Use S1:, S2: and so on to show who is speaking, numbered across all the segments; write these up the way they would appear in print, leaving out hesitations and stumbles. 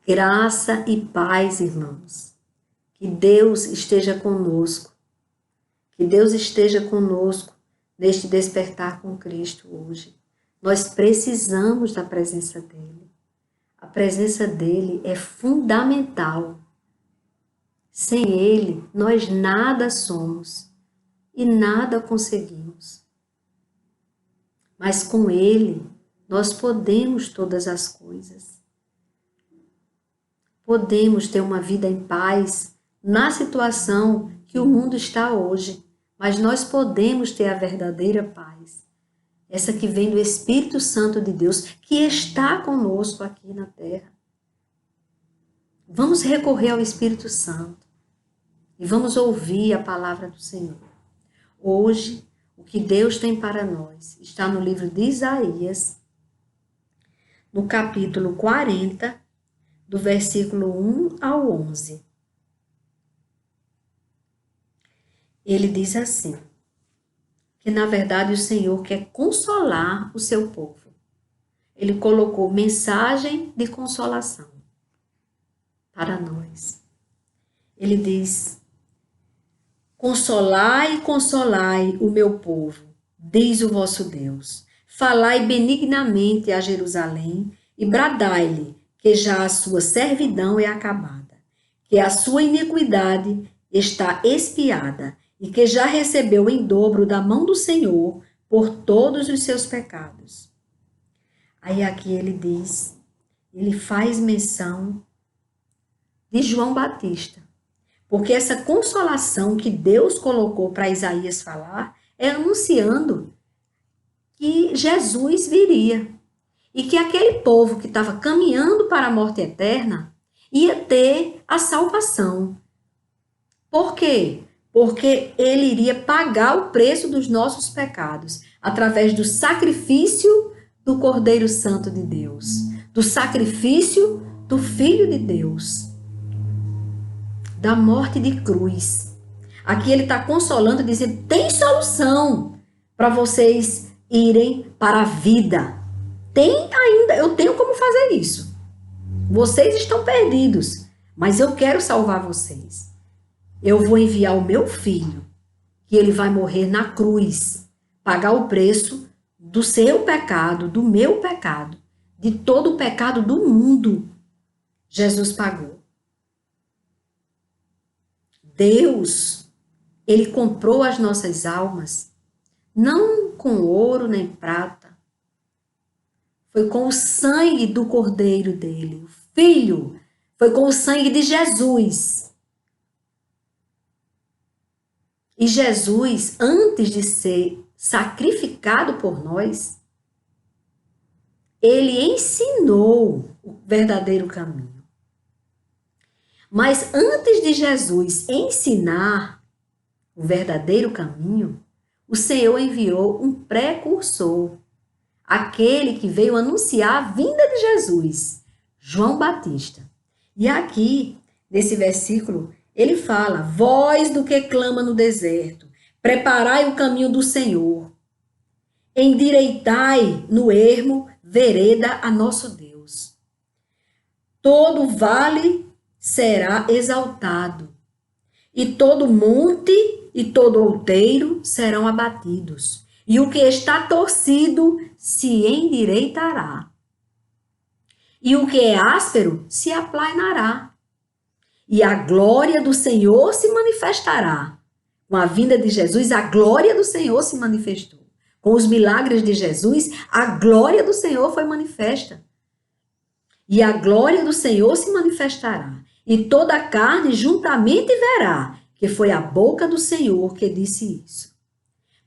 S1: Graça e paz, irmãos. Que Deus esteja conosco. Que Deus esteja conosco neste despertar com Cristo hoje. Nós precisamos da presença dEle. A presença dEle é fundamental. Sem Ele, nós nada somos e nada conseguimos. Mas com Ele, nós podemos todas as coisas. Podemos ter uma vida em paz na situação que o mundo está hoje, mas nós podemos ter a verdadeira paz. Essa que vem do Espírito Santo de Deus, que está conosco aqui na terra. Vamos recorrer ao Espírito Santo e vamos ouvir a palavra do Senhor. Hoje, o que Deus tem para nós está no livro de Isaías, no capítulo 40, do versículo 1 ao 11. Ele diz assim, que na verdade o Senhor quer consolar o seu povo. Ele colocou mensagem de consolação para nós. Ele diz, consolai, consolai o meu povo, diz o vosso Deus. Falai benignamente a Jerusalém e bradai-lhe, que já a sua servidão é acabada, que a sua iniquidade está expiada e que já recebeu em dobro da mão do Senhor por todos os seus pecados. Aí aqui ele diz, ele faz menção de João Batista, porque essa consolação que Deus colocou para Isaías falar é anunciando que Jesus viria. E que aquele povo que estava caminhando para a morte eterna ia ter a salvação. Por quê? Porque ele iria pagar o preço dos nossos pecados através do sacrifício do Cordeiro Santo de Deus, do sacrifício do Filho de Deus, da morte de cruz. Aqui ele está consolando, dizendo, tem solução para vocês irem para a vida. Tem ainda, eu tenho como fazer isso. Vocês estão perdidos, mas eu quero salvar vocês. Eu vou enviar o meu filho, que ele vai morrer na cruz, pagar o preço do seu pecado, do meu pecado, de todo o pecado do mundo. Jesus pagou. Deus, ele comprou as nossas almas, não com ouro nem prata, foi com o sangue do Cordeiro dele, o Filho, foi com o sangue de Jesus. E Jesus, antes de ser sacrificado por nós, ele ensinou o verdadeiro caminho. Mas antes de Jesus ensinar o verdadeiro caminho, o Senhor enviou um precursor, aquele que veio anunciar a vinda de Jesus, João Batista. E aqui, nesse versículo, ele fala, voz do que clama no deserto, preparai o caminho do Senhor, endireitai no ermo vereda a nosso Deus. Todo vale será exaltado, e todo monte e todo outeiro serão abatidos, e o que está torcido se endireitará, e o que é áspero se aplainará, e a glória do Senhor se manifestará. Com a vinda de Jesus, a glória do Senhor se manifestou. Com os milagres de Jesus, a glória do Senhor foi manifesta. E a glória do Senhor se manifestará, e toda a carne juntamente verá, que foi a boca do Senhor que disse isso.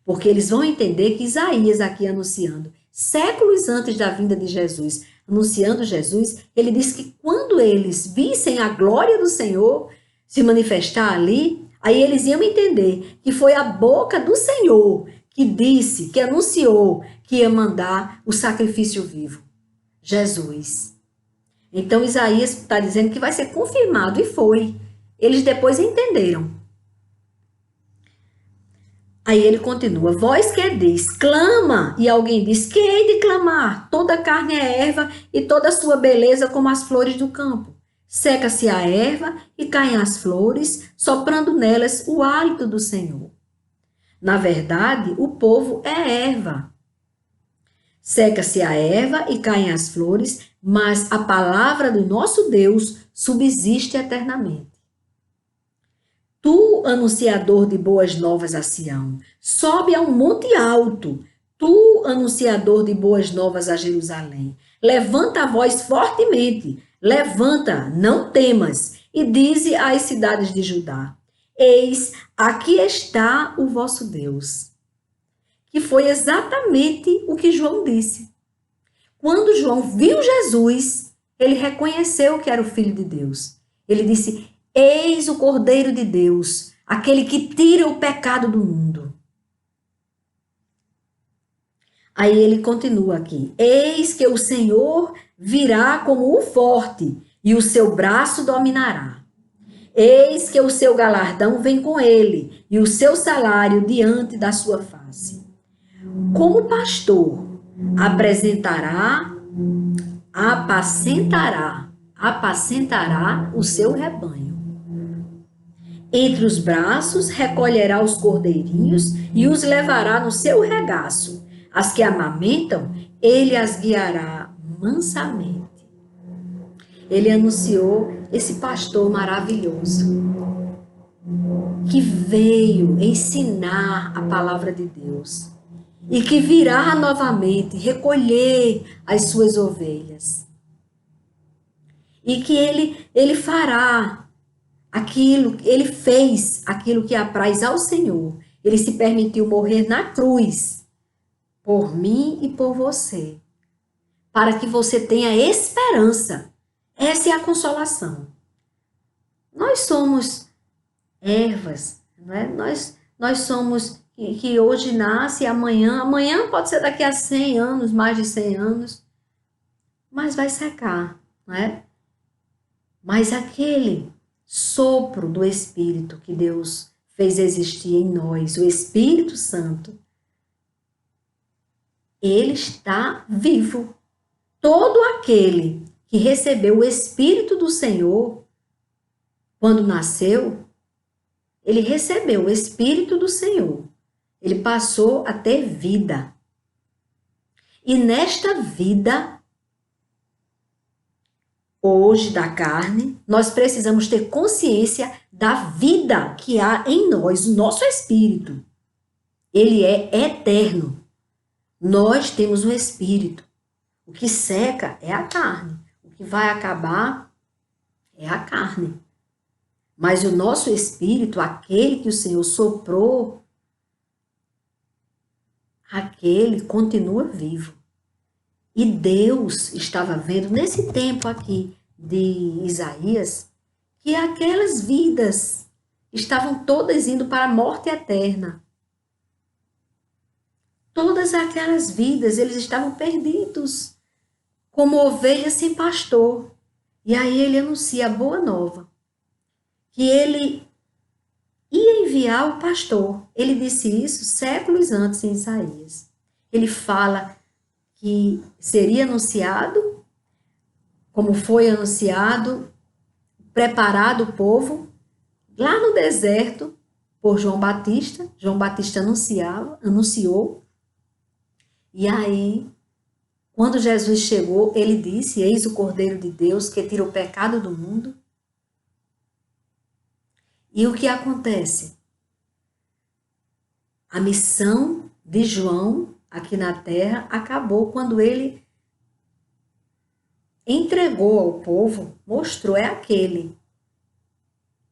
S1: Porque eles vão entender que Isaías aqui anunciando, séculos antes da vinda de Jesus, anunciando Jesus, ele disse que quando eles vissem a glória do Senhor se manifestar ali, aí eles iam entender que foi a boca do Senhor que disse, que anunciou que ia mandar o sacrifício vivo, Jesus. Então Isaías está dizendo que vai ser confirmado, e foi. Eles depois entenderam. Aí ele continua, voz que diz, clama, e alguém diz, que hei de clamar? Toda carne é erva e toda a sua beleza como as flores do campo. Seca-se a erva e caem as flores, soprando nelas o hálito do Senhor. Na verdade, o povo é erva. Seca-se a erva e caem as flores, mas a palavra do nosso Deus subsiste eternamente. Tu, anunciador de boas novas a Sião, sobe a um monte alto. Tu, anunciador de boas novas a Jerusalém, levanta a voz fortemente. Levanta, não temas, e dize às cidades de Judá: Eis, aqui está o vosso Deus. Que foi exatamente o que João disse. Quando João viu Jesus, ele reconheceu que era o Filho de Deus. Ele disse: Eis o Cordeiro de Deus, aquele que tira o pecado do mundo. Aí ele continua aqui: Eis que o Senhor virá como o forte, e o seu braço dominará. Eis que o seu galardão vem com ele, e o seu salário diante da sua face. Como pastor, apacentará o seu rebanho. Entre os braços recolherá os cordeirinhos e os levará no seu regaço. As que amamentam, ele as guiará mansamente. Ele anunciou esse pastor maravilhoso que veio ensinar a palavra de Deus e que virá novamente recolher as suas ovelhas. E que ele fará aquilo, ele fez aquilo que apraz ao Senhor. Ele se permitiu morrer na cruz por mim e por você, para que você tenha esperança. Essa é a consolação. Nós somos ervas, não é? Nós somos que hoje nasce, amanhã pode ser daqui a 100 anos, mais de 100 anos, mas vai secar, não é? Mas aquele sopro do Espírito que Deus fez existir em nós, o Espírito Santo, ele está vivo. Todo aquele que recebeu o Espírito do Senhor, quando nasceu, ele recebeu o Espírito do Senhor. Ele passou a ter vida. E nesta vida, hoje da carne, nós precisamos ter consciência da vida que há em nós, o nosso espírito. Ele é eterno. Nós temos um espírito. O que seca é a carne. O que vai acabar é a carne. Mas o nosso espírito, aquele que o Senhor soprou, aquele continua vivo. E Deus estava vendo nesse tempo aqui de Isaías que aquelas vidas estavam todas indo para a morte eterna. Todas aquelas vidas, eles estavam perdidos, como ovelhas sem pastor. E aí ele anuncia a boa nova, que ele ia enviar o pastor. Ele disse isso séculos antes em Isaías. Ele fala que seria anunciado, como foi anunciado, preparado o povo, lá no deserto, por João Batista. João Batista anunciou. E aí, quando Jesus chegou, ele disse: Eis o Cordeiro de Deus que tira o pecado do mundo. E o que acontece? A missão de João aqui na terra acabou quando ele entregou ao povo, mostrou: é aquele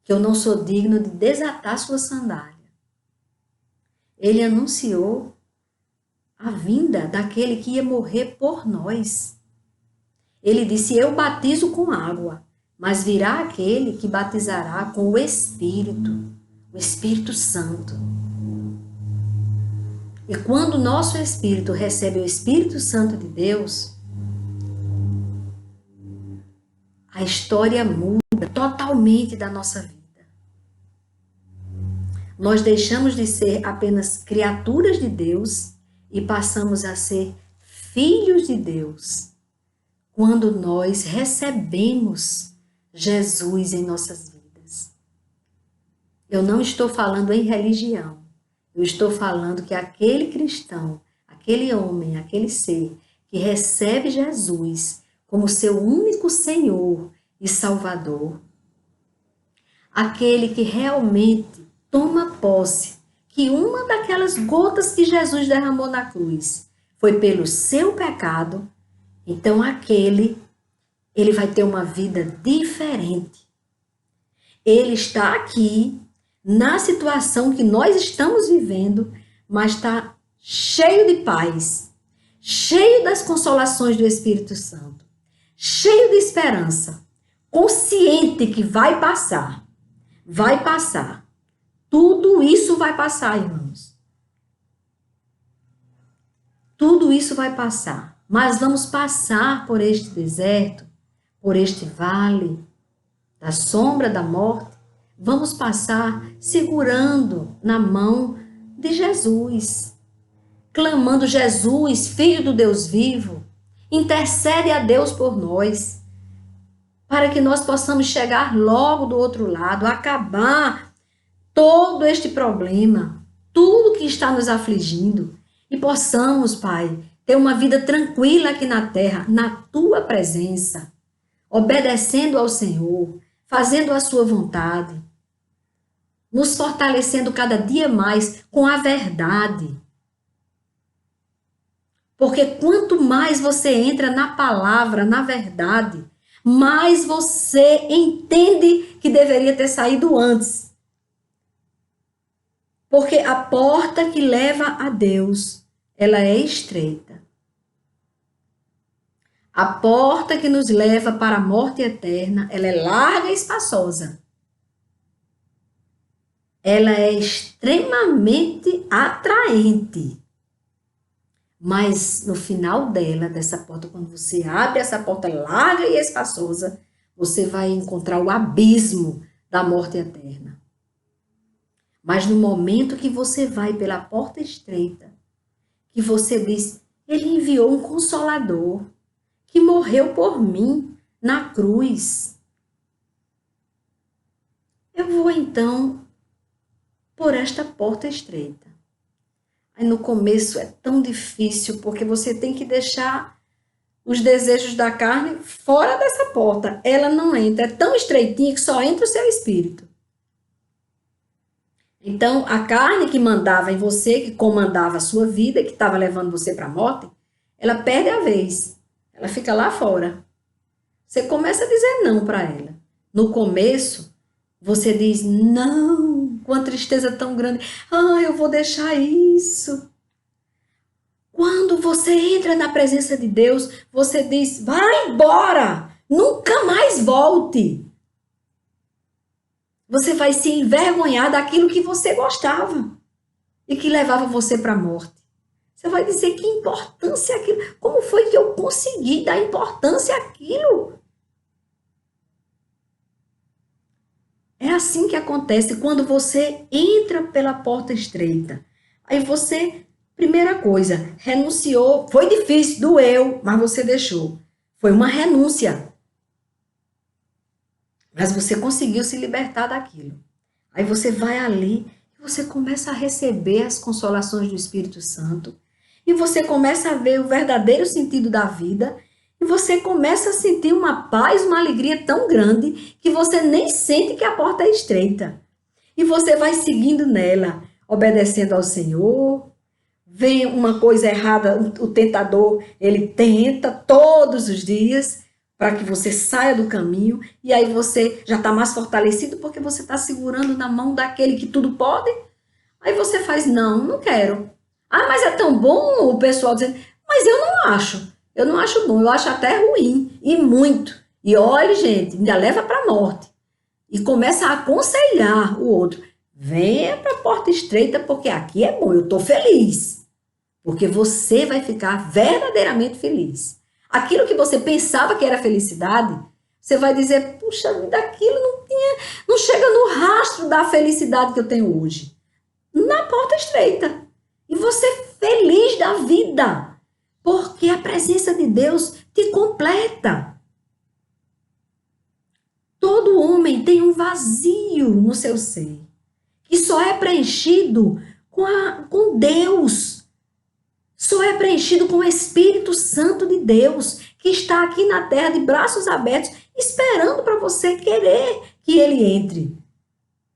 S1: que eu não sou digno de desatar sua sandália. Ele anunciou a vinda daquele que ia morrer por nós. Ele disse: eu batizo com água, mas virá aquele que batizará com o Espírito Santo. E quando o nosso espírito recebe o Espírito Santo de Deus, a história muda totalmente da nossa vida. Nós deixamos de ser apenas criaturas de Deus e passamos a ser filhos de Deus, quando nós recebemos Jesus em nossas vidas. Eu não estou falando em religião. Eu estou falando que aquele cristão, aquele homem, aquele ser que recebe Jesus como seu único Senhor e Salvador, aquele que realmente toma posse que uma daquelas gotas que Jesus derramou na cruz foi pelo seu pecado, então ele vai ter uma vida diferente. Ele está aqui na situação que nós estamos vivendo, mas está cheio de paz, cheio das consolações do Espírito Santo, cheio de esperança, consciente que vai passar. Vai passar. Tudo isso vai passar, irmãos. Tudo isso vai passar. Mas vamos passar por este deserto, por este vale da sombra da morte. Vamos passar segurando na mão de Jesus, clamando: Jesus, Filho do Deus vivo, intercede a Deus por nós, para que nós possamos chegar logo do outro lado, acabar todo este problema, tudo que está nos afligindo, e possamos, Pai, ter uma vida tranquila aqui na terra, na Tua presença, obedecendo ao Senhor, fazendo a Sua vontade, nos fortalecendo cada dia mais com a verdade. Porque quanto mais você entra na palavra, na verdade, mais você entende que deveria ter saído antes. Porque a porta que leva a Deus, ela é estreita. A porta que nos leva para a morte eterna, ela é larga e espaçosa. Ela é extremamente atraente. Mas no final dela, dessa porta, quando você abre essa porta larga e espaçosa, você vai encontrar o abismo da morte eterna. Mas no momento que você vai pela porta estreita, que você diz: Ele enviou um Consolador que morreu por mim na cruz. Eu vou então por esta porta estreita. Aí no começo é tão difícil, porque você tem que deixar os desejos da carne fora dessa porta. Ela não entra, é tão estreitinha que só entra o seu espírito. Então, a carne que mandava em você, que comandava a sua vida, que estava levando você para a morte, ela perde a vez. Ela fica lá fora. Você começa a dizer não para ela. No começo, você diz não, com uma tristeza tão grande. Eu vou deixar isso. Quando você entra na presença de Deus, você diz: vai embora, nunca mais volte. Você vai se envergonhar daquilo que você gostava e que levava você para a morte. Você vai dizer: que importância aquilo? Como foi que eu consegui dar importância àquilo? É assim que acontece quando você entra pela porta estreita. Aí você, primeira coisa, renunciou. Foi difícil, doeu, mas você deixou. Foi uma renúncia. Mas você conseguiu se libertar daquilo. Aí você vai ali e você começa a receber as consolações do Espírito Santo. E você começa a ver o verdadeiro sentido da vida. E você começa a sentir uma paz, uma alegria tão grande que você nem sente que a porta é estreita. E você vai seguindo nela, obedecendo ao Senhor. Vem uma coisa errada, o tentador, ele tenta todos os dias para que você saia do caminho. E aí você já está mais fortalecido porque você está segurando na mão daquele que tudo pode. Aí você faz: não, não quero. Mas é tão bom, o pessoal dizendo. Mas eu não acho. Eu não acho bom, eu acho até ruim, e muito. E olha, gente, ainda leva para a morte. E começa a aconselhar o outro: venha para a porta estreita, porque aqui é bom, eu estou feliz. Porque você vai ficar verdadeiramente feliz. Aquilo que você pensava que era felicidade, você vai dizer: puxa vida, aquilo não chega no rastro da felicidade que eu tenho hoje. Na porta estreita. E você feliz da vida. Porque a presença de Deus te completa. vazio no seu ser, que só é preenchido com Deus, só é preenchido com o Espírito Santo de Deus, que está aqui na terra de braços abertos, esperando para você querer que ele entre.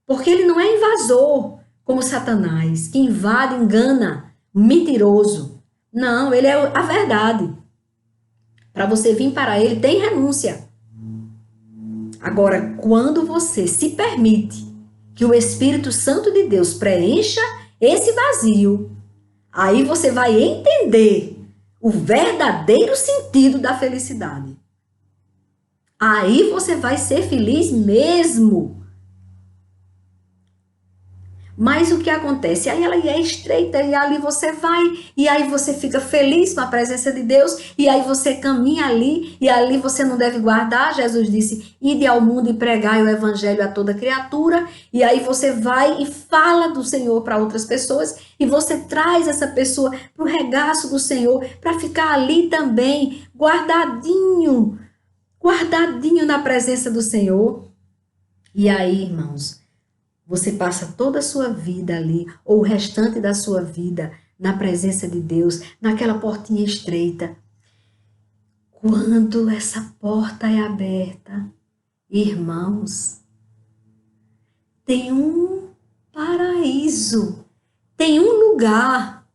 S1: Porque ele não é invasor, como Satanás, que invade, engana, mentiroso. Não, ele é a verdade. Para você vir para ele, tem renúncia. Agora, quando você se permite que o Espírito Santo de Deus preencha esse vazio, aí você vai entender o verdadeiro sentido da felicidade. Aí você vai ser feliz mesmo. Mas o que acontece? Aí ela é estreita e ali você vai, e aí você fica feliz com a presença de Deus, e aí você caminha ali, e ali você não deve guardar. Jesus disse, ide ao mundo e pregai o evangelho a toda criatura, e aí você vai e fala do Senhor para outras pessoas, e você traz essa pessoa para o regaço do Senhor, para ficar ali também, guardadinho na presença do Senhor. E aí, irmãos, você passa toda a sua vida ali, ou o restante da sua vida, na presença de Deus, naquela portinha estreita. Quando essa porta é aberta, irmãos, tem um paraíso, tem um lugar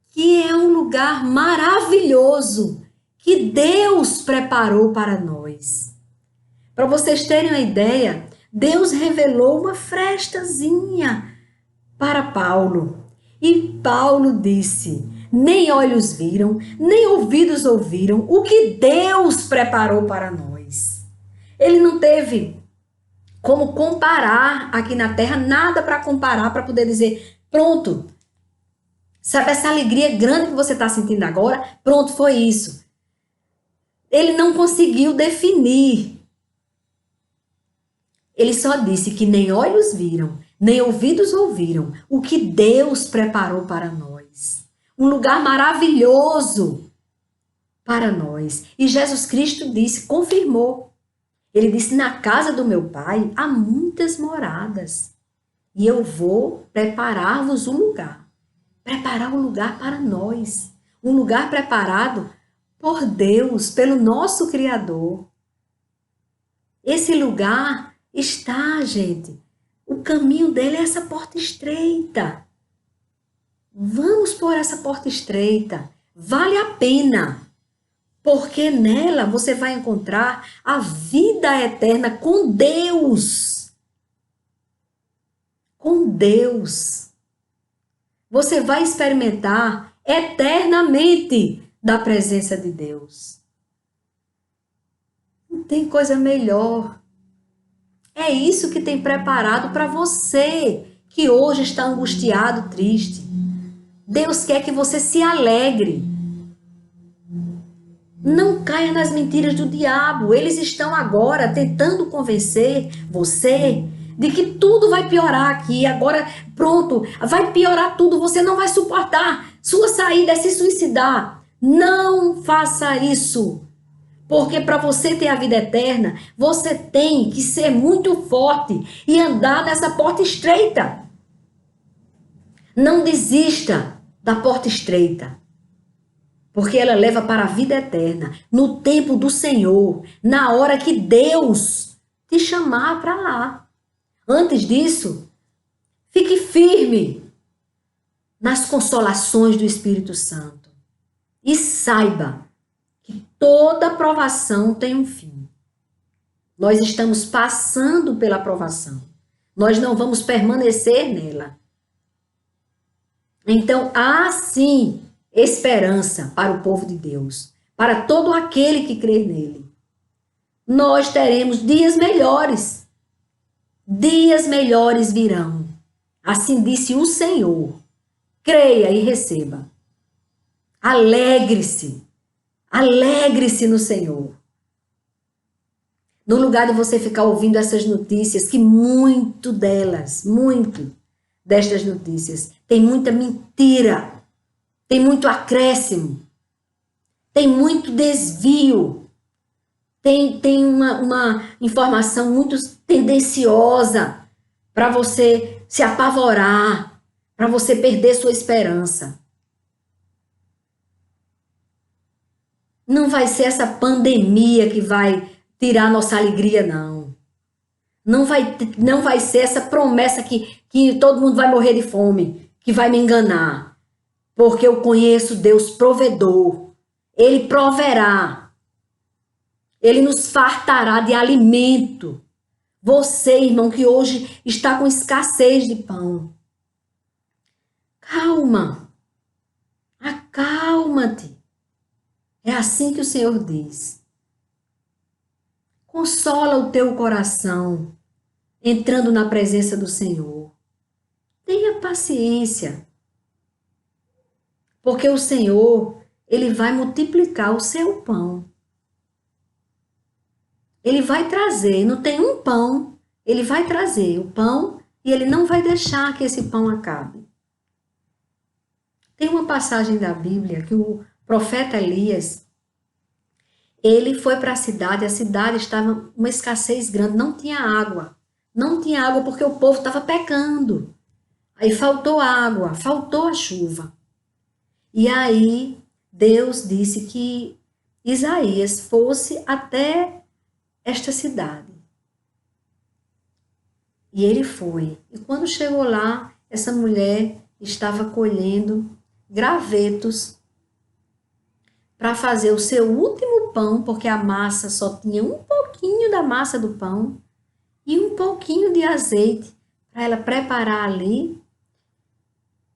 S1: que é um lugar maravilhoso que Deus preparou para nós. Para vocês terem uma ideia, Deus revelou uma frestazinha para Paulo. E Paulo disse, nem olhos viram, nem ouvidos ouviram o que Deus preparou para nós. Ele não teve como comparar aqui na terra, nada para comparar, para poder dizer, pronto, sabe essa alegria grande que você está sentindo agora? Pronto, foi isso. Ele não conseguiu definir. Ele só disse que nem olhos viram, nem ouvidos ouviram o que Deus preparou para nós. Um lugar maravilhoso para nós. E Jesus Cristo disse, confirmou. Ele disse, na casa do meu Pai há muitas moradas. E eu vou preparar-vos um lugar. Preparar um lugar para nós. Um lugar preparado por Deus, pelo nosso Criador. Esse lugar está, gente. O caminho dele é essa porta estreita. Vamos por essa porta estreita. Vale a pena. Porque nela você vai encontrar a vida eterna com Deus. Com Deus. Você vai experimentar eternamente da presença de Deus. Não tem coisa melhor. É isso que tem preparado para você, que hoje está angustiado, triste. Deus quer que você se alegre. Não caia nas mentiras do diabo. Eles estão agora tentando convencer você de que tudo vai piorar aqui. Agora, pronto, vai piorar tudo. Você não vai suportar. Sua saída é se suicidar. Não faça isso. Porque para você ter a vida eterna, você tem que ser muito forte e andar nessa porta estreita. Não desista da porta estreita. Porque ela leva para a vida eterna, no tempo do Senhor, na hora que Deus te chamar para lá. Antes disso, fique firme nas consolações do Espírito Santo. E saiba que toda provação tem um fim. Nós estamos passando pela provação. Nós não vamos permanecer nela. Então, há sim esperança para o povo de Deus, para todo aquele que crer nele. Nós teremos dias melhores. Dias melhores virão. Assim disse o Senhor. Creia e receba. Alegre-se. Alegre-se no Senhor. No lugar de você ficar ouvindo essas notícias, que muito destas notícias, tem muita mentira, tem muito acréscimo, tem muito desvio, tem uma informação muito tendenciosa para você se apavorar, para você perder sua esperança. Não vai ser essa pandemia que vai tirar nossa alegria, não. Não vai ser essa promessa que todo mundo vai morrer de fome, que vai me enganar. Porque eu conheço Deus provedor. Ele proverá. Ele nos fartará de alimento. Você, irmão, que hoje está com escassez de pão. Calma. Acalma-te. É assim que o Senhor diz. Consola o teu coração, entrando na presença do Senhor. Tenha paciência. Porque o Senhor, Ele vai multiplicar o seu pão. Ele vai trazer, não tem um pão, Ele vai trazer o pão e Ele não vai deixar que esse pão acabe. Tem uma passagem da Bíblia que o profeta Elias, ele foi para a cidade estava uma escassez grande, não tinha água. Não tinha água porque o povo estava pecando. Aí faltou água, faltou a chuva. E aí Deus disse que Isaías fosse até esta cidade. E ele foi. E quando chegou lá, essa mulher estava colhendo gravetos para fazer o seu último pão, porque a massa só tinha um pouquinho da massa do pão e um pouquinho de azeite para ela preparar ali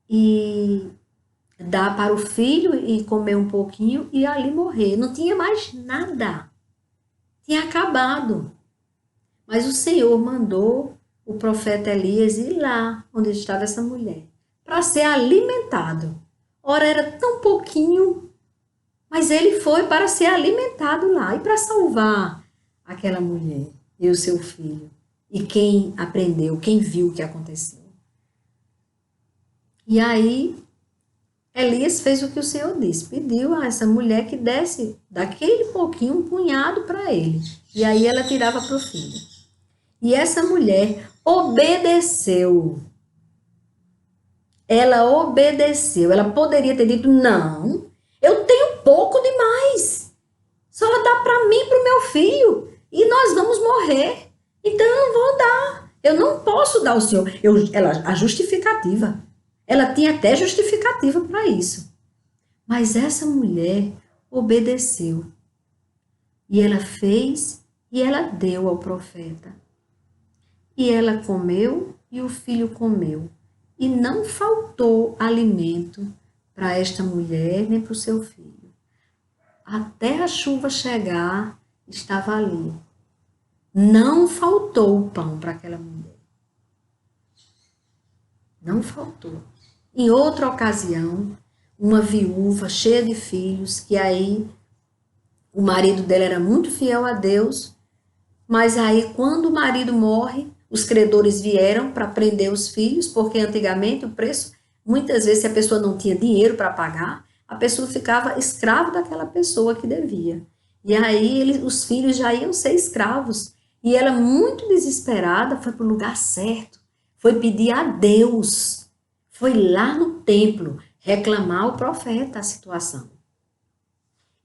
S1: e dar para o filho e comer um pouquinho e ali morrer. Não tinha mais nada. Tinha acabado. Mas o Senhor mandou o profeta Elias ir lá onde estava essa mulher para ser alimentado. Ora, era tão pouquinho, mas ele foi para ser alimentado lá e para salvar aquela mulher e o seu filho. E quem aprendeu, quem viu o que aconteceu. E aí, Elias fez o que o Senhor disse, pediu a essa mulher que desse daquele pouquinho um punhado para ele. E aí ela tirava para o filho. E essa mulher obedeceu. Ela obedeceu. Ela poderia ter dito, não, eu tenho pouco demais. Só dá para mim e para o meu filho. E nós vamos morrer. Então eu não vou dar. Eu não posso dar ao Senhor. A justificativa. Ela tinha até justificativa para isso. Mas essa mulher obedeceu. E ela fez e ela deu ao profeta. E ela comeu e o filho comeu. E não faltou alimento para esta mulher nem para o seu filho. Até a chuva chegar, estava ali. Não faltou o pão para aquela mulher. Não faltou. Em outra ocasião, uma viúva cheia de filhos, que aí o marido dela era muito fiel a Deus, mas aí quando o marido morre, os credores vieram para prender os filhos, porque antigamente o preço, muitas vezes se a pessoa não tinha dinheiro para pagar, a pessoa ficava escravo daquela pessoa que devia. E aí os filhos já iam ser escravos. E ela, muito desesperada, foi para o lugar certo, foi pedir a Deus, foi lá no templo reclamar ao profeta a situação.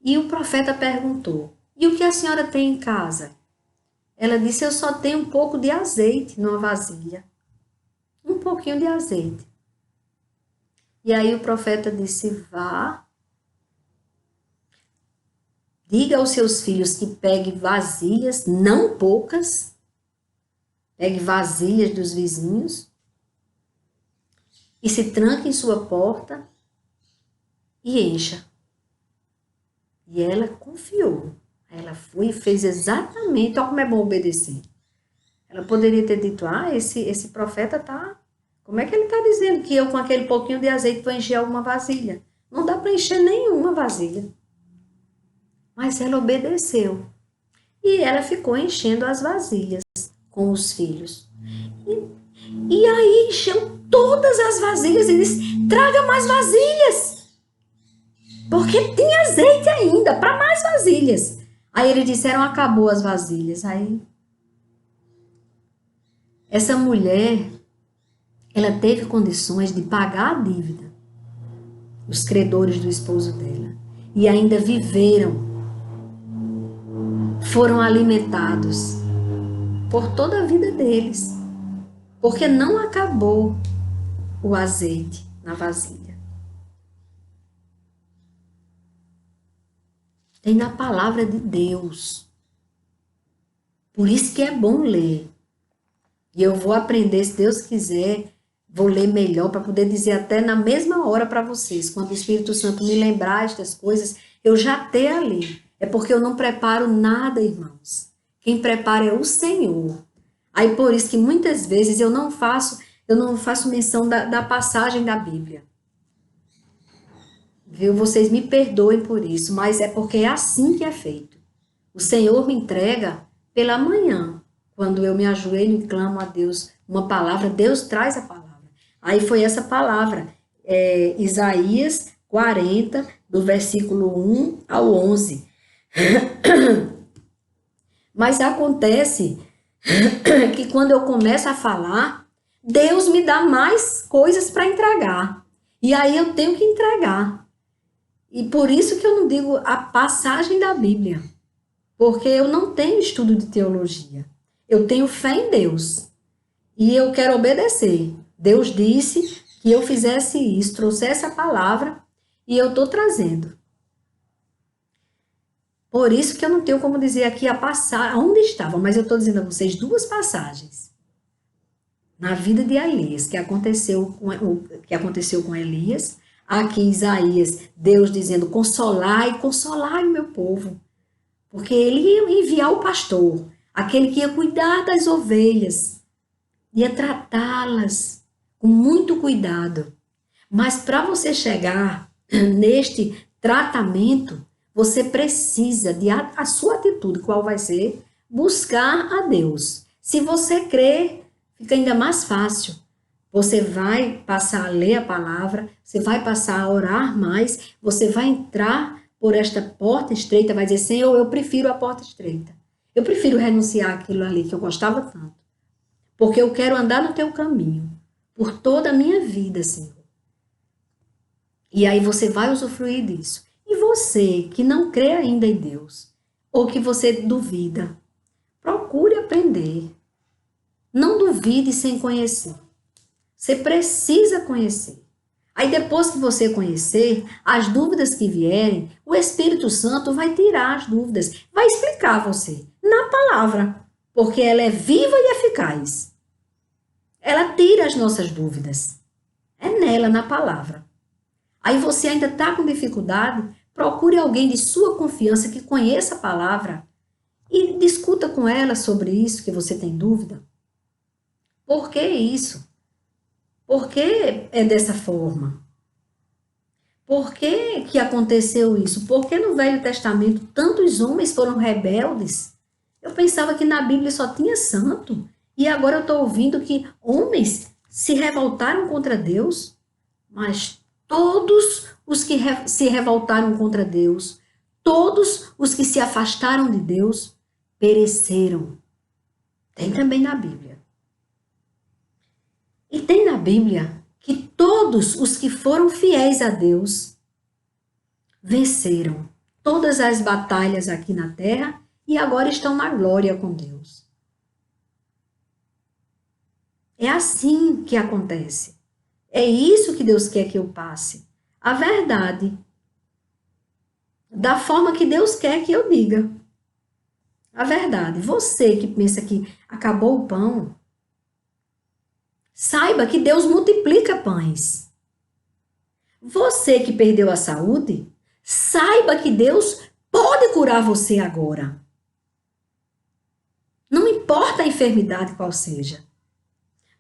S1: E o profeta perguntou, e o que a senhora tem em casa? Ela disse, eu só tenho um pouco de azeite numa vasilha. Um pouquinho de azeite. E aí o profeta disse, vá, diga aos seus filhos que pegue vasilhas, não poucas, pegue vasilhas dos vizinhos e se tranque em sua porta e encha. E ela confiou. Ela foi e fez exatamente, olha como é bom obedecer. Ela poderia ter dito, esse profeta tá, como é que ele está dizendo que eu com aquele pouquinho de azeite vou encher alguma vasilha? Não dá para encher nenhuma vasilha. Mas ela obedeceu. E ela ficou enchendo as vasilhas com os filhos. E aí encheu todas as vasilhas e disse, traga mais vasilhas. Porque tinha azeite ainda, para mais vasilhas. Aí eles disseram, acabou as vasilhas. Aí, essa mulher, ela teve condições de pagar a dívida, os credores do esposo dela. E ainda viveram, foram alimentados por toda a vida deles. Porque não acabou o azeite na vasilha. Tem na palavra de Deus. Por isso que é bom ler. E eu vou aprender, se Deus quiser, vou ler melhor para poder dizer até na mesma hora para vocês. Quando o Espírito Santo me lembrar estas coisas, eu já ter ali. É porque eu não preparo nada, irmãos. Quem prepara é o Senhor. Aí por isso que muitas vezes eu não faço menção da passagem da Bíblia. Viu? Vocês me perdoem por isso, mas é porque é assim que é feito. O Senhor me entrega pela manhã. Quando eu me ajoelho e clamo a Deus uma palavra, Deus traz a palavra. Aí foi essa palavra, Isaías 40, do versículo 1 ao 11. Mas acontece que quando eu começo a falar, Deus me dá mais coisas para entregar. E aí eu tenho que entregar. E por isso que eu não digo a passagem da Bíblia. Porque eu não tenho estudo de teologia. Eu tenho fé em Deus. E eu quero obedecer. Deus disse que eu fizesse isso, trouxesse a palavra, e eu estou trazendo. Por isso que eu não tenho como dizer aqui a passagem, onde estava, mas eu estou dizendo a vocês duas passagens. Na vida de Elias, que aconteceu com Elias, aqui em Isaías, Deus dizendo, consolai, consolai o meu povo. Porque ele ia enviar o pastor, aquele que ia cuidar das ovelhas, ia tratá-las com muito cuidado. Mas para você chegar neste tratamento, você precisa a sua atitude, qual vai ser? Buscar a Deus. Se você crer, fica ainda mais fácil. Você vai passar a ler a palavra, você vai passar a orar mais, você vai entrar por esta porta estreita, vai dizer, Senhor, eu prefiro a porta estreita. Eu prefiro renunciar àquilo ali que eu gostava tanto. Porque eu quero andar no teu caminho, por toda a minha vida, Senhor. E aí você vai usufruir disso. E você que não crê ainda em Deus, ou que você duvida, procure aprender. Não duvide sem conhecer. Você precisa conhecer. Aí depois que você conhecer, as dúvidas que vierem, o Espírito Santo vai tirar as dúvidas, vai explicar a você na palavra, porque ela é viva e eficaz. Ela tira as nossas dúvidas. É nela, na palavra. Aí você ainda está com dificuldade, procure alguém de sua confiança que conheça a palavra e discuta com ela sobre isso que você tem dúvida. Por que isso? Por que é dessa forma? Por que aconteceu isso? Por que no Velho Testamento tantos homens foram rebeldes? Eu pensava que na Bíblia só tinha santo. E agora eu estou ouvindo que homens se revoltaram contra Deus. Mas todos os que se revoltaram contra Deus, todos os que se afastaram de Deus, pereceram. Tem também na Bíblia. E tem na Bíblia que todos os que foram fiéis a Deus venceram todas as batalhas aqui na terra e agora estão na glória com Deus. É assim que acontece. É isso que Deus quer que eu passe. A verdade. Da forma que Deus quer que eu diga. A verdade. Você que pensa que acabou o pão, saiba que Deus multiplica pães. Você que perdeu a saúde, saiba que Deus pode curar você agora. Não importa a enfermidade qual seja.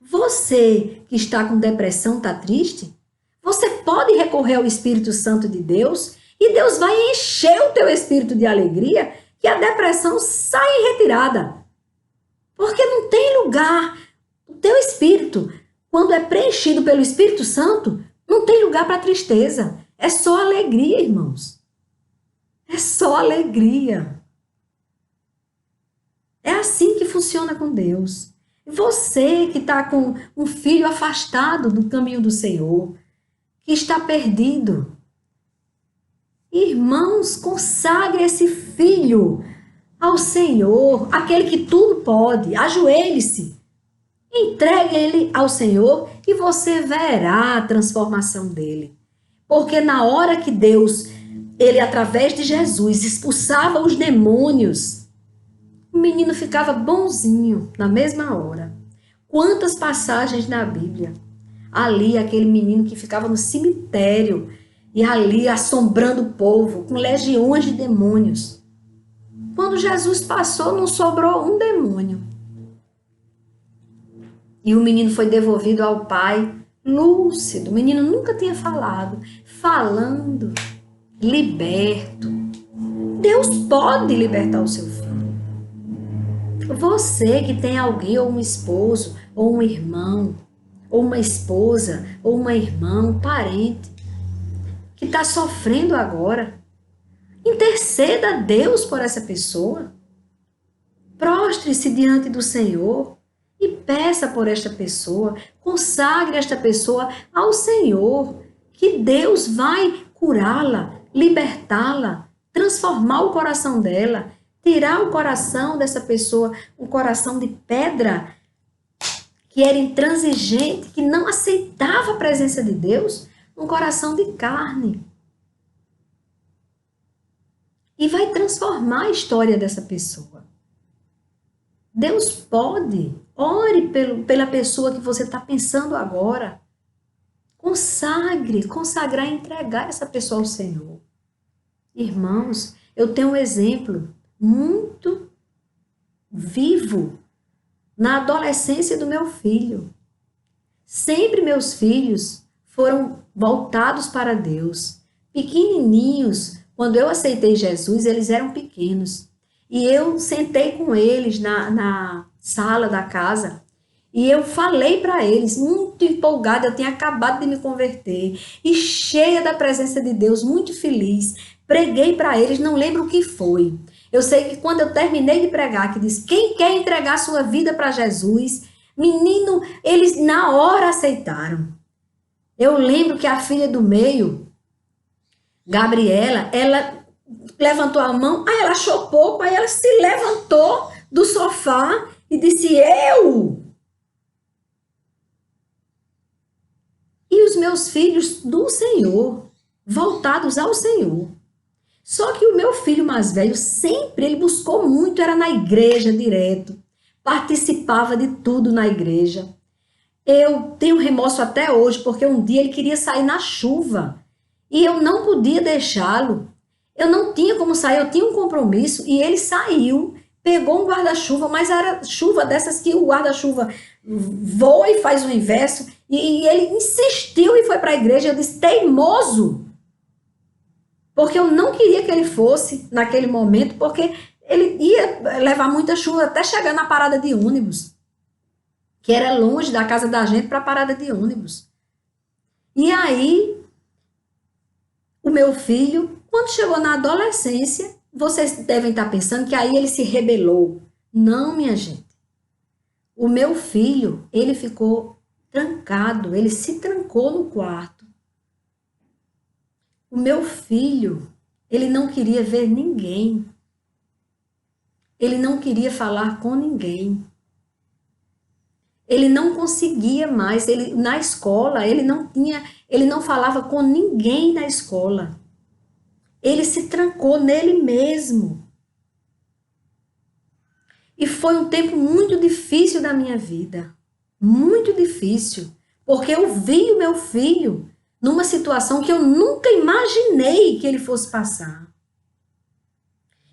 S1: Você que está com depressão, está triste, você pode recorrer ao Espírito Santo de Deus e Deus vai encher o teu espírito de alegria que a depressão sai em retirada. Porque não tem lugar. O teu espírito, quando é preenchido pelo Espírito Santo, não tem lugar para tristeza. É só alegria, irmãos. É só alegria. relaciona com Deus. Você que está com um filho afastado do caminho do Senhor, que está perdido. Irmãos, consagre esse filho ao Senhor, aquele que tudo pode. Ajoelhe-se, entregue ele ao Senhor e você verá a transformação dele. Porque na hora que Deus, ele através de Jesus, expulsava os demônios, o menino ficava bonzinho na mesma hora. Quantas passagens na Bíblia. Ali, aquele menino que ficava no cemitério e ali assombrando o povo com legiões de demônios. Quando Jesus passou, não sobrou um demônio. E o menino foi devolvido ao pai lúcido. O menino nunca tinha falado. Falando, liberto. Deus pode libertar o seu filho. Você que tem alguém, ou um esposo, ou um irmão, ou uma esposa, ou uma irmã, um parente, que está sofrendo agora, interceda a Deus por essa pessoa. Prostre-se diante do Senhor e peça por esta pessoa. Consagre esta pessoa ao Senhor, que Deus vai curá-la, libertá-la, transformar o coração dela, tirar o coração dessa pessoa, um coração de pedra, que era intransigente, que não aceitava a presença de Deus, um coração de carne. E vai transformar a história dessa pessoa. Deus pode. Ore pela pessoa que você está pensando agora. Consagrar e entregar essa pessoa ao Senhor. Irmãos, eu tenho um exemplo muito vivo na adolescência do meu filho. Sempre meus filhos foram voltados para Deus. Pequenininhos, quando eu aceitei Jesus, eles eram pequenos. E eu sentei com eles na sala da casa e eu falei para eles, muito empolgada, eu tinha acabado de me converter e cheia da presença de Deus, muito feliz. Preguei para eles, não lembro o que foi. Eu sei que quando eu terminei de pregar, que disse, quem quer entregar sua vida para Jesus? Menino, eles na hora aceitaram. Eu lembro que a filha do meio, Gabriela, ela levantou a mão, aí ela achou pouco, aí ela se levantou do sofá e disse, eu! E os meus filhos do Senhor, voltados ao Senhor. Só que o meu filho mais velho sempre, ele buscou muito, era na igreja direto, participava de tudo na igreja. Eu tenho remorso até hoje, porque um dia ele queria sair na chuva e eu não podia deixá-lo. Eu não tinha como sair, eu tinha um compromisso e ele saiu, pegou um guarda-chuva, mas era chuva dessas que o guarda-chuva voa e faz o inverso, e ele insistiu e foi para a igreja. Eu disse, teimoso! Porque eu não queria que ele fosse naquele momento, porque ele ia levar muita chuva até chegar na parada de ônibus, que era longe da casa da gente para a parada de ônibus. E aí, o meu filho, quando chegou na adolescência, vocês devem estar pensando que aí ele se rebelou. Não, minha gente. O meu filho, ele ficou trancado, ele se trancou no quarto. O meu filho, ele não queria ver ninguém. Ele não queria falar com ninguém. Ele não conseguia mais, na escola, ele não falava com ninguém na escola. Ele se trancou nele mesmo. E foi um tempo muito difícil da minha vida. Muito difícil. Porque eu vi o meu filho numa situação que eu nunca imaginei que ele fosse passar.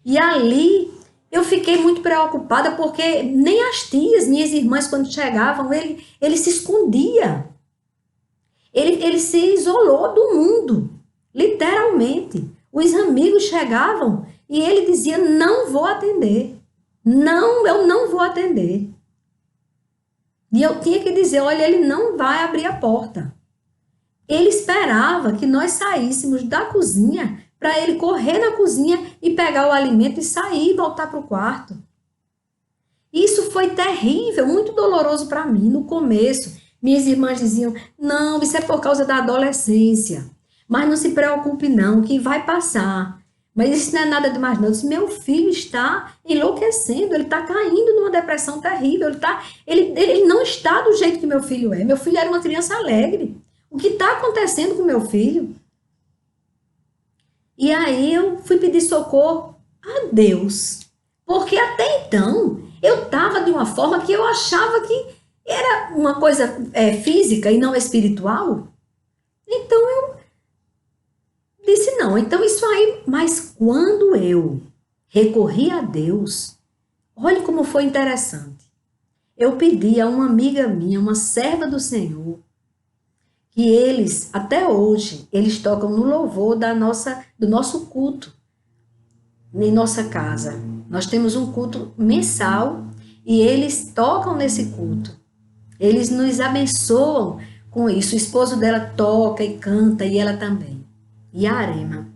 S1: E ali eu fiquei muito preocupada, porque nem as tias, minhas irmãs, quando chegavam, ele se escondia. Ele se isolou do mundo, literalmente. Os amigos chegavam e ele dizia, não vou atender. Não, eu não vou atender. E eu tinha que dizer, olha, ele não vai abrir a porta. Ele esperava que nós saíssemos da cozinha para ele correr na cozinha e pegar o alimento e sair e voltar para o quarto. Isso foi terrível, muito doloroso para mim no começo. Minhas irmãs diziam: não, isso é por causa da adolescência. Mas não se preocupe, não, que vai passar. Mas isso não é nada demais, não. Eu disse: meu filho está enlouquecendo, ele está caindo numa depressão terrível. Ele não está do jeito que meu filho é. Meu filho era uma criança alegre. O que está acontecendo com meu filho? E aí eu fui pedir socorro a Deus. Porque até então eu estava de uma forma que eu achava que era uma coisa física e não espiritual. Então eu disse: não, então isso aí. Mas quando eu recorri a Deus, olhe como foi interessante. Eu pedi a uma amiga minha, uma serva do Senhor, que eles, até hoje, eles tocam no louvor do nosso culto em nossa casa. Nós temos um culto mensal e eles tocam nesse culto. Eles nos abençoam com isso. O esposo dela toca e canta e ela também. E a Arema.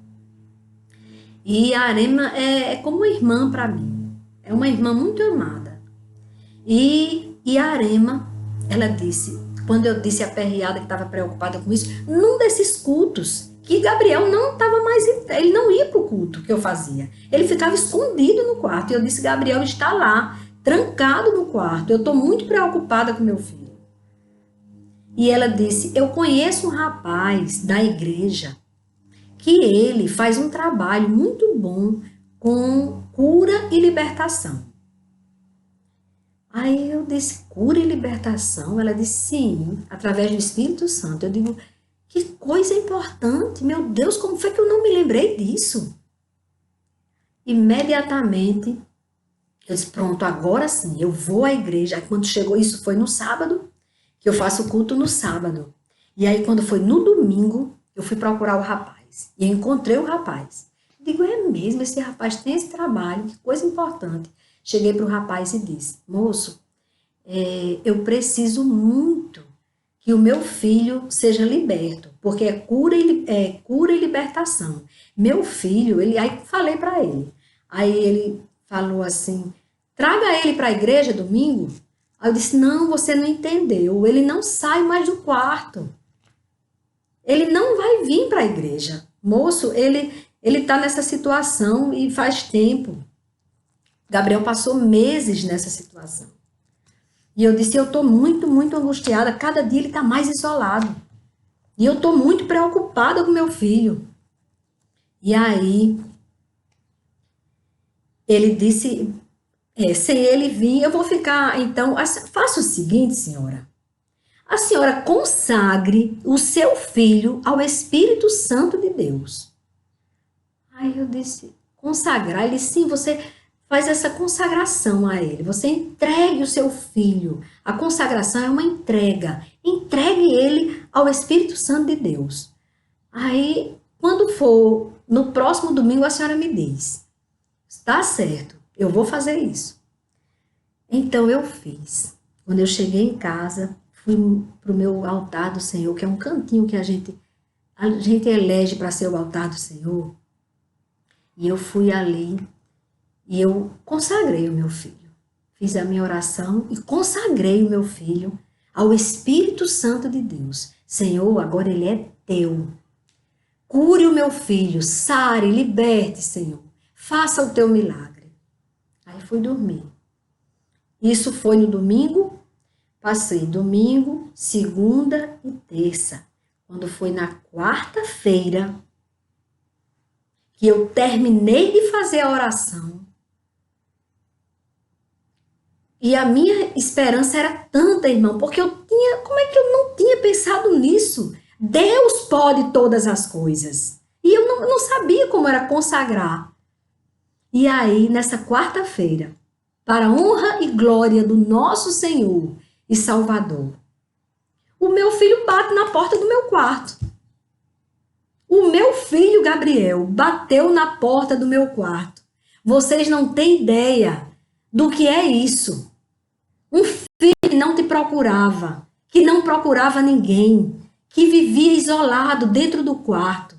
S1: E a Arema é como uma irmã para mim. É uma irmã muito amada. E a Arema, ela disse, quando eu disse a perreada que estava preocupada com isso, num desses cultos, que Gabriel não estava mais, ele não ia para o culto que eu fazia. Ele ficava escondido no quarto. E eu disse: Gabriel está lá, trancado no quarto. Eu estou muito preocupada com meu filho. E ela disse: eu conheço um rapaz da igreja que ele faz um trabalho muito bom com cura e libertação. Aí eu disse: cura e libertação? Ela disse: sim, através do Espírito Santo. Eu digo: que coisa importante, meu Deus, como foi que eu não me lembrei disso? Imediatamente, eu disse: pronto, agora sim, eu vou à igreja. Aí quando chegou, isso foi no sábado, que eu faço o culto no sábado. E aí quando foi no domingo, eu fui procurar o rapaz. E eu encontrei o rapaz. Digo: é mesmo, esse rapaz tem esse trabalho, que coisa importante. Cheguei para o rapaz e disse: moço, eu preciso muito que o meu filho seja liberto, porque é cura e libertação. Meu filho, aí falei para ele. Aí ele falou assim: traga ele para a igreja domingo. Aí eu disse: não, você não entendeu. Ele não sai mais do quarto. Ele não vai vir para a igreja. Moço, ele está nessa situação e faz tempo. Gabriel passou meses nessa situação. E eu disse: eu estou muito, muito angustiada. Cada dia ele está mais isolado. E eu estou muito preocupada com meu filho. E aí, ele disse: sem ele vir, eu vou ficar. Então, faça o seguinte, senhora. A senhora consagre o seu filho ao Espírito Santo de Deus. Aí eu disse: consagrar? Ele: sim, você faz essa consagração a ele. Você entregue o seu filho. A consagração é uma entrega. Entregue ele ao Espírito Santo de Deus. Aí, quando for no próximo domingo, a senhora me diz: está certo, eu vou fazer isso. Então eu fiz. Quando eu cheguei em casa, fui para o meu altar do Senhor, que é um cantinho que a gente elege para ser o altar do Senhor. E eu fui ali e eu consagrei o meu filho. Fiz a minha oração e consagrei o meu filho ao Espírito Santo de Deus. Senhor, agora ele é teu. Cure o meu filho, sare, liberte, Senhor. Faça o teu milagre. Aí fui dormir. Isso foi no domingo. Passei domingo, segunda e terça. Quando foi na quarta-feira que eu terminei de fazer a oração, e a minha esperança era tanta, irmão, porque como é que eu não tinha pensado nisso? Deus pode todas as coisas. E eu não sabia como era consagrar. E aí, nessa quarta-feira, para a honra e glória do nosso Senhor e Salvador, o meu filho bate na porta do meu quarto. O meu filho, Gabriel, bateu na porta do meu quarto. Vocês não têm ideia do que é isso. Um filho que não te procurava, que não procurava ninguém, que vivia isolado dentro do quarto.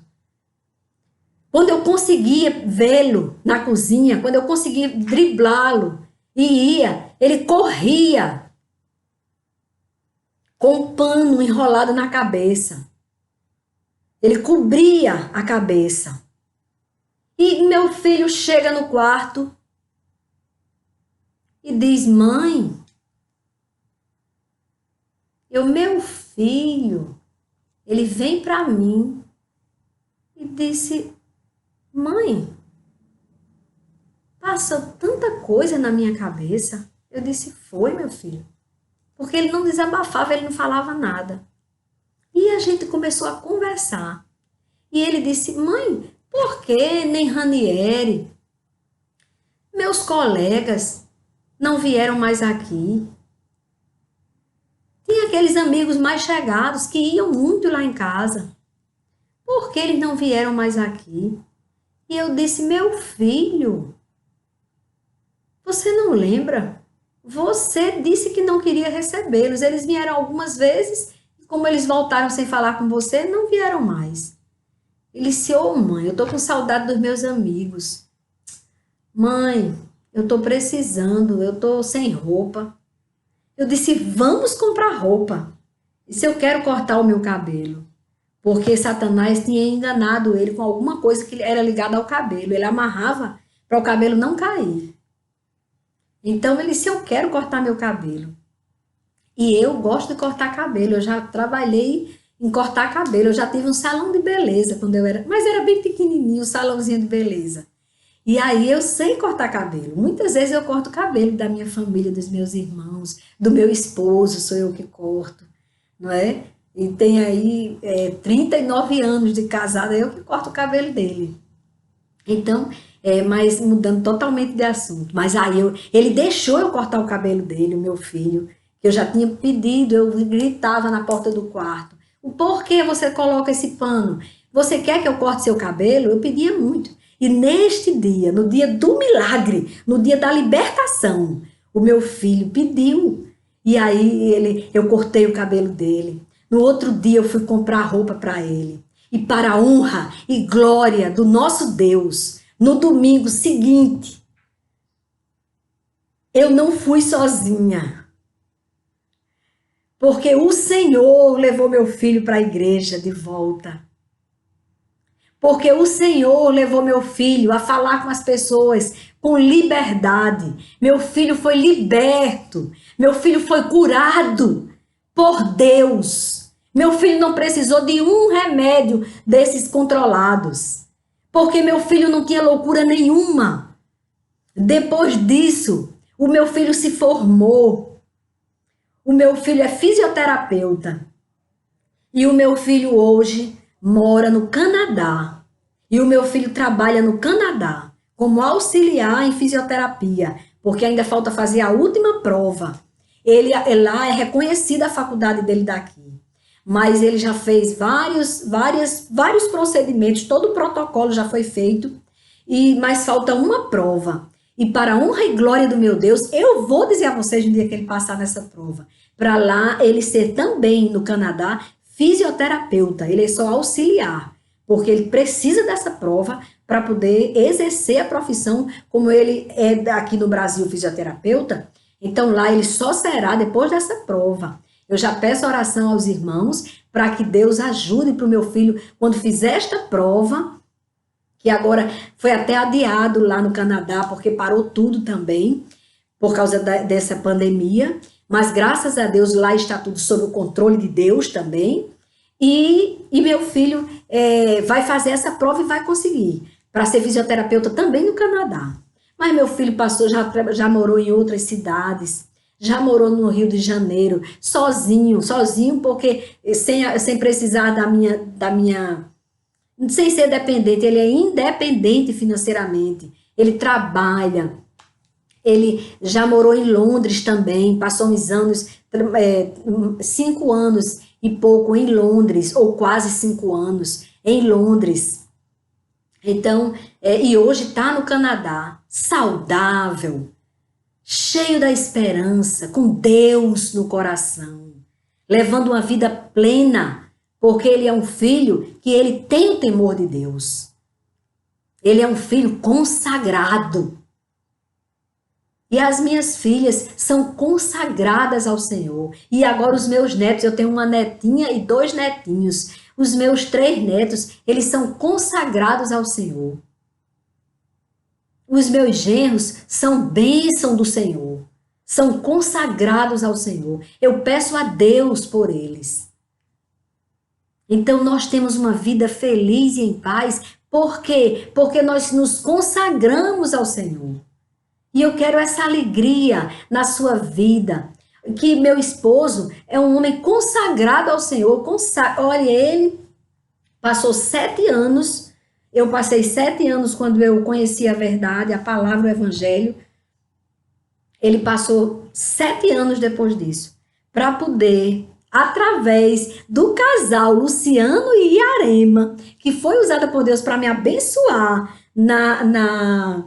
S1: Quando eu conseguia vê-lo na cozinha, quando eu conseguia driblá-lo, e ia, ele corria com um pano enrolado na cabeça. Ele cobria a cabeça. E meu filho chega no quarto e diz: mãe, meu filho, ele vem para mim e disse: mãe, passou tanta coisa na minha cabeça. Eu disse: foi, meu filho. Porque ele não desabafava, ele não falava nada. E a gente começou a conversar. E ele disse: mãe, por que nem Ranieri, meus colegas, não vieram mais aqui? Tinha aqueles amigos mais chegados que iam muito lá em casa. Por que eles não vieram mais aqui? E eu disse: meu filho, você não lembra? Você disse que não queria recebê-los. Eles vieram algumas vezes, e como eles voltaram sem falar com você, não vieram mais. Ele disse: ô mãe, eu tô com saudade dos meus amigos. Mãe, eu tô precisando, eu tô sem roupa. Eu disse: vamos comprar roupa. E se eu quero cortar o meu cabelo? Porque Satanás tinha enganado ele com alguma coisa que era ligada ao cabelo. Ele amarrava para o cabelo não cair. Então ele disse: eu quero cortar meu cabelo. E eu gosto de cortar cabelo. Eu já trabalhei em cortar cabelo. Eu já tive um salão de beleza quando eu era... Mas era bem pequenininho, um salãozinho de beleza. E aí eu sei cortar cabelo. Muitas vezes eu corto o cabelo da minha família, dos meus irmãos, do meu esposo, sou eu que corto, não é? E tem aí 39 anos de casada, eu que corto o cabelo dele. Então, mas mudando totalmente de assunto. Mas aí ele deixou eu cortar o cabelo dele, o meu filho, que eu já tinha pedido, eu gritava na porta do quarto: o porquê você coloca esse pano? Você quer que eu corte seu cabelo? Eu pedia muito. E neste dia, no dia do milagre, no dia da libertação, o meu filho pediu. E aí eu cortei o cabelo dele. No outro dia eu fui comprar roupa para ele. E para a honra e glória do nosso Deus, no domingo seguinte, eu não fui sozinha. Porque o Senhor levou meu filho para a igreja de volta. Porque o Senhor levou meu filho a falar com as pessoas com liberdade. Meu filho foi liberto. Meu filho foi curado por Deus. Meu filho não precisou de um remédio desses controlados. Porque meu filho não tinha loucura nenhuma. Depois disso, o meu filho se formou. O meu filho é fisioterapeuta. E o meu filho hoje mora no Canadá. E o meu filho trabalha no Canadá como auxiliar em fisioterapia, porque ainda falta fazer a última prova. Ele lá é reconhecida a faculdade dele daqui, mas ele já fez vários procedimentos, todo o protocolo já foi feito, mas falta uma prova. E para a honra e glória do meu Deus, eu vou dizer a vocês no dia que ele passar nessa prova, para lá ele ser também no Canadá fisioterapeuta, ele é só auxiliar, porque ele precisa dessa prova para poder exercer a profissão, como ele é aqui no Brasil fisioterapeuta. Então lá ele só será depois dessa prova. Eu já peço oração aos irmãos para que Deus ajude para o meu filho quando fizer esta prova, que agora foi até adiado lá no Canadá, porque parou tudo também, por causa dessa pandemia. Mas graças a Deus lá está tudo sob o controle de Deus também. E meu filho vai fazer essa prova e vai conseguir, para ser fisioterapeuta também no Canadá. Mas meu filho passou, já morou em outras cidades, já morou no Rio de Janeiro, sozinho, porque sem precisar da minha, sem ser dependente, ele é independente financeiramente, ele trabalha. Ele já morou em Londres também, passou uns anos, 5 anos e pouco em Londres, ou quase 5 anos em Londres. Então, e hoje está no Canadá, saudável, cheio da esperança, com Deus no coração, levando uma vida plena, porque ele é um filho que ele tem o temor de Deus. Ele é um filho consagrado. E as minhas filhas são consagradas ao Senhor. E agora os meus netos, eu tenho uma netinha e 2 netinhos. Os meus 3 netos, eles são consagrados ao Senhor. Os meus genros são bênção do Senhor. São consagrados ao Senhor. Eu peço a Deus por eles. Então nós temos uma vida feliz e em paz. Por quê? Porque nós nos consagramos ao Senhor. E eu quero essa alegria na sua vida. Que meu esposo é um homem consagrado ao Senhor. Olha, ele passou 7 anos. Eu passei 7 anos quando eu conheci a verdade, a palavra, o evangelho. Ele passou 7 anos depois disso. Para poder, através do casal Luciano e Arema, que foi usada por Deus para me abençoar na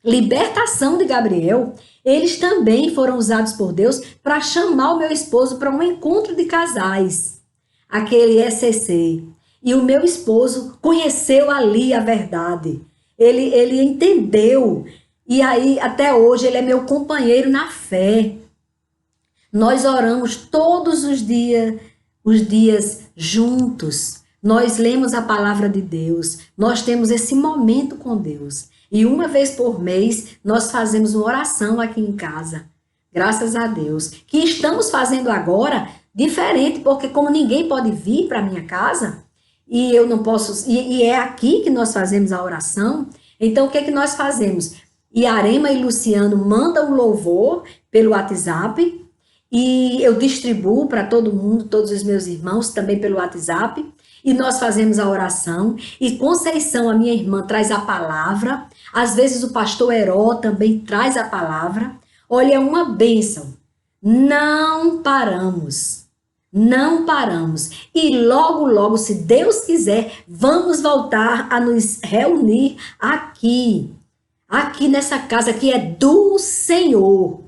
S1: libertação de Gabriel, eles também foram usados por Deus para chamar o meu esposo para um encontro de casais, aquele ECC. E o meu esposo conheceu ali a verdade. Ele entendeu. E aí, até hoje, ele é meu companheiro na fé. Nós oramos todos os dias juntos. Nós lemos a palavra de Deus. Nós temos esse momento com Deus. E uma vez por mês, nós fazemos uma oração aqui em casa. Graças a Deus. Que estamos fazendo agora diferente, porque como ninguém pode vir para minha casa, e eu não posso, e é aqui que nós fazemos a oração, então o que é que nós fazemos? E Arema e Luciano mandam um louvor pelo WhatsApp, e eu distribuo para todo mundo, todos os meus irmãos, também pelo WhatsApp, e nós fazemos a oração, e Conceição, a minha irmã, traz a palavra, às vezes o pastor Heró também traz a palavra. Olha, é uma bênção. Não paramos. Não paramos. E logo, logo, se Deus quiser, vamos voltar a nos reunir aqui. Aqui nessa casa que é do Senhor.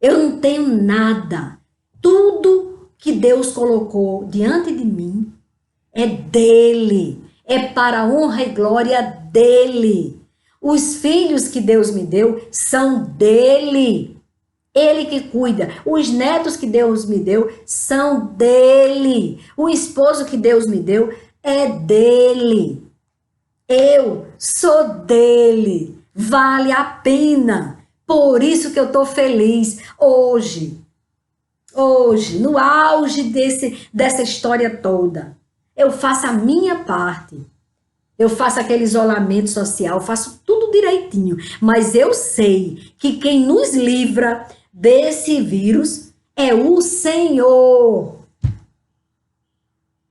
S1: Eu não tenho nada. Tudo que Deus colocou diante de mim é dele. É para a honra e glória dele. Os filhos que Deus me deu são dele. Ele que cuida. Os netos que Deus me deu são dele. O esposo que Deus me deu é dele. Eu sou dele. Vale a pena. Por isso que eu estou feliz hoje. Hoje, no auge dessa história toda. Eu faço a minha parte. Eu faço aquele isolamento social, faço tudo direitinho. Mas eu sei que quem nos livra desse vírus é o Senhor.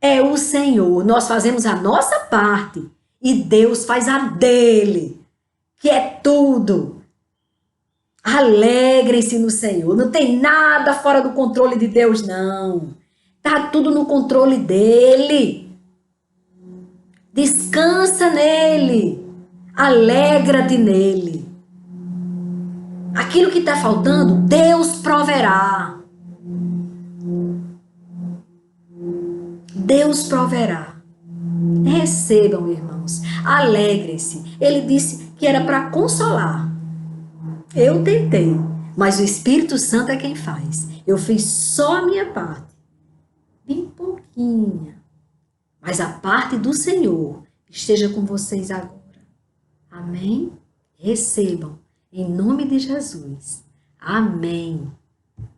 S1: É o Senhor. Nós fazemos a nossa parte e Deus faz a dele, que é tudo. Alegrem-se no Senhor. Não tem nada fora do controle de Deus, não. Tá tudo no controle dele. Descansa nele. Alegra-te nele. Aquilo que está faltando, Deus proverá. Deus proverá. Recebam, irmãos. Alegrem-se. Ele disse que era para consolar. Eu tentei, mas o Espírito Santo é quem faz. Eu fiz só a minha parte. Bem pouquinha. Mas a parte do Senhor esteja com vocês agora. Amém? Recebam. Em nome de Jesus. Amém.